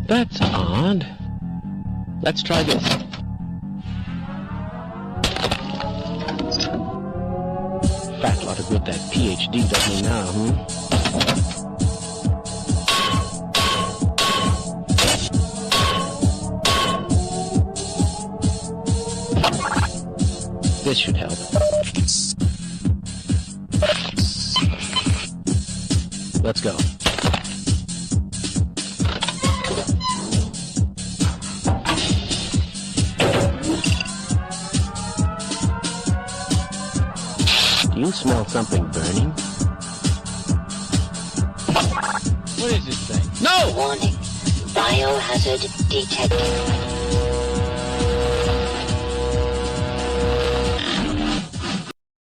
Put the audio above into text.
That's odd. Let's try this. Fat lot of good that PhD does me now, This should help. Let's go. Do you smell something burning? What is this thing? No! Warning. Biohazard detected.